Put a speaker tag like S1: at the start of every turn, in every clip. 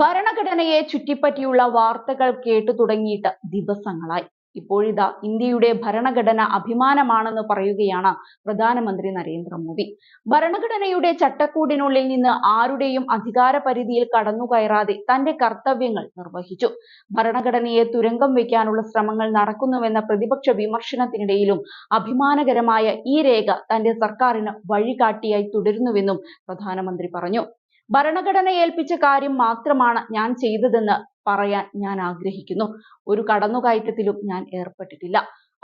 S1: ഭരണഘടനയെ ചുറ്റിപ്പറ്റിയുള്ള വാർത്തകൾ കേട്ടു തുടങ്ങിയിട്ട് ദിവസങ്ങളായി. ഇപ്പോഴിതാ ഇന്ത്യയുടെ ഭരണഘടന അഭിമാനമാണെന്ന് പറയുകയാണ് പ്രധാനമന്ത്രി നരേന്ദ്രമോദി. ഭരണഘടനയുടെ ചട്ടക്കൂടിനുള്ളിൽ നിന്ന് ആരുടെയും അധികാര പരിധിയിൽ കടന്നുകയറാതെ തന്റെ കർത്തവ്യങ്ങൾ നിർവഹിച്ചു. ഭരണഘടനയെ തുരങ്കം വയ്ക്കാനുള്ള ശ്രമങ്ങൾ നടക്കുന്നുവെന്ന പ്രതിപക്ഷ വിമർശനത്തിനിടയിലും അഭിമാനകരമായ ഈ രേഖ തന്റെ സർക്കാരിന് വഴികാട്ടിയായി തുടരുന്നുവെന്നും പ്രധാനമന്ത്രി പറഞ്ഞു. ഭരണഘടന ഏൽപ്പിച്ച കാര്യം മാത്രമാണ് ഞാൻ ചെയ്തതെന്ന് പറയാൻ ഞാൻ ആഗ്രഹിക്കുന്നു. ഒരു കടന്നുകയറ്റത്തിലും ഞാൻ ഏർപ്പെട്ടിട്ടില്ല.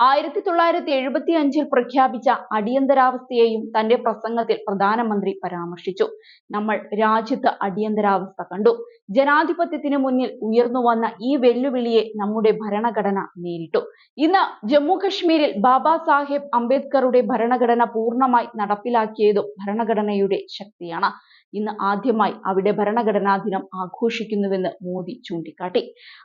S1: 1975 പ്രഖ്യാപിച്ച അടിയന്തരാവസ്ഥയെയും തന്റെ പ്രസംഗത്തിൽ പ്രധാനമന്ത്രി പരാമർശിച്ചു. നമ്മൾ രാജ്യത്ത് അടിയന്തരാവസ്ഥ കണ്ടു. ജനാധിപത്യത്തിന് മുന്നിൽ ഉയർന്നു വന്ന ഈ വെല്ലുവിളിയെ നമ്മുടെ ഭരണഘടന നേരിട്ടു. ഇന്ന് ജമ്മു കശ്മീരിൽ ബാബാ സാഹേബ് അംബേദ്കറുടെ ഭരണഘടന പൂർണ്ണമായി നടപ്പിലാക്കിയതും ഭരണഘടനയുടെ ശക്തിയാണ്. ഇന്ന് ആദ്യമായി അവിടെ ഭരണഘടനാ ദിനം ആഘോഷിക്കുന്നുവെന്ന് മോദി ചൂണ്ടിക്കാട്ടി.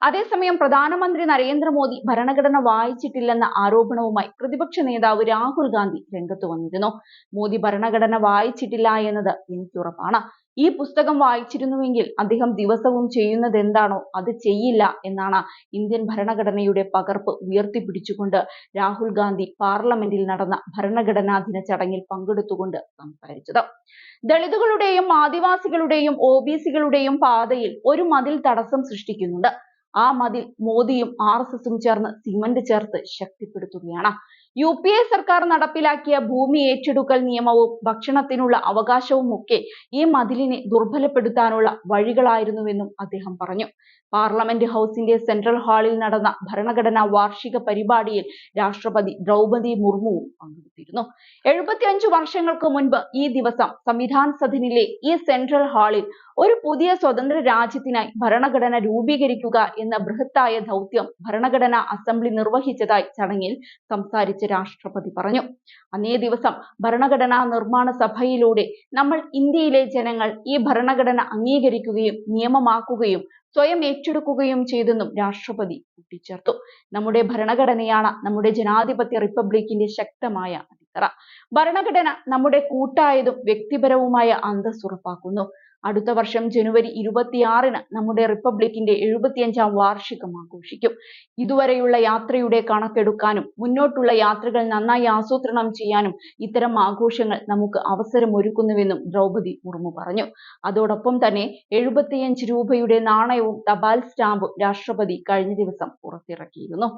S1: അതേസമയം പ്രധാനമന്ത്രി നരേന്ദ്രമോദി ഭരണഘടന വായിച്ചിട്ടില്ലെന്ന ആരോപണവുമായി പ്രതിപക്ഷ നേതാവ് രാഹുൽ ഗാന്ധി രംഗത്ത് വന്നിരുന്നു. മോദി ഭരണഘടന വായിച്ചിട്ടില്ല എന്നത് എനിക്കുറപ്പാണ്. ഈ പുസ്തകം വായിച്ചിരുന്നുവെങ്കിൽ അദ്ദേഹം ദിവസവും ചെയ്യുന്നത് എന്താണോ അത് ചെയ്യില്ല എന്നാണ് ഇന്ത്യൻ ഭരണഘടനയുടെ പകർപ്പ് ഉയർത്തിപ്പിടിച്ചുകൊണ്ട് രാഹുൽ ഗാന്ധി പാർലമെന്റിൽ നടന്ന ഭരണഘടനാ ദിന ചടങ്ങിൽ പങ്കെടുത്തുകൊണ്ട് സംസാരിച്ചത്. ദളിതുകളുടെയും ആദിവാസികളുടെയും OBC-കളുടെയും പാതയിൽ ഒരു മതിൽ തടസ്സം സൃഷ്ടിക്കുന്നുണ്ട്. ആ മതിൽ മോദിയും RSSും ചേർന്ന് സിമന്റ് ചേർത്ത് ശക്തിപ്പെടുത്തുകയാണ്. UPA സർക്കാർ നടപ്പിലാക്കിയ ഭൂമി ഏറ്റെടുക്കൽ നിയമവും ഭക്ഷണത്തിനുള്ള അവകാശവും ഒക്കെ ഈ മതിലിനെ ദുർബലപ്പെടുത്താനുള്ള വഴികളായിരുന്നുവെന്നും അദ്ദേഹം പറഞ്ഞു. പാർലമെന്റ് ഹൗസിന്റെ സെൻട്രൽ ഹാളിൽ നടന്ന ഭരണഘടനാ വാർഷിക പരിപാടിയിൽ രാഷ്ട്രപതി ദ്രൗപദി മുർമുവും പങ്കെടുത്തിരുന്നു. 75 വർഷങ്ങൾക്ക് മുൻപ് ഈ ദിവസം സംവിധാൻ സദനിലെ ഈ സെൻട്രൽ ഹാളിൽ ഒരു പുതിയ സ്വതന്ത്ര രാജ്യത്തിനായി ഭരണഘടന രൂപീകരിക്കുക എന്ന ബൃഹത്തായ ദൗത്യം ഭരണഘടനാ അസംബ്ലി നിർവഹിച്ചതായി ചടങ്ങിൽ സംസാരിച്ച രാഷ്ട്രപതി പറഞ്ഞു. അന്നേ ദിവസം ഭരണഘടനാ നിർമ്മാണ സഭയിലൂടെ നമ്മൾ ഇന്ത്യയിലെ ജനങ്ങൾ ഈ ഭരണഘടന അംഗീകരിക്കുകയും നിയമമാക്കുകയും സ്വയം ഏറ്റെടുക്കുകയും ചെയ്തെന്നും രാഷ്ട്രപതി കൂട്ടിച്ചേർത്തു. നമ്മുടെ ഭരണഘടനയാണ് നമ്മുടെ ജനാധിപത്യ റിപ്പബ്ലിക്കിന്റെ ശക്തമായ അടിത്തറ. ഭരണഘടന നമ്മുടെ കൂട്ടായതും വ്യക്തിപരവുമായ അന്തസ്സ് ഉറപ്പാക്കുന്നു. അടുത്ത വർഷം ജനുവരി 26-ന് നമ്മുടെ റിപ്പബ്ലിക്കിന്റെ 75-ാം വാർഷികം ആഘോഷിക്കും. ഇതുവരെയുള്ള യാത്രയുടെ കണക്കെടുക്കാനും മുന്നോട്ടുള്ള യാത്രകൾ നന്നായി ആസൂത്രണം ചെയ്യാനും ഇത്തരം ആഘോഷങ്ങൾ നമുക്ക് അവസരമൊരുക്കുന്നുവെന്നും ദ്രൗപദി മുർമു പറഞ്ഞു. അതോടൊപ്പം തന്നെ 75 രൂപയുടെ നാണയവും തപാൽ സ്റ്റാമ്പും രാഷ്ട്രപതി കഴിഞ്ഞ ദിവസം പുറത്തിറക്കിയിരുന്നു.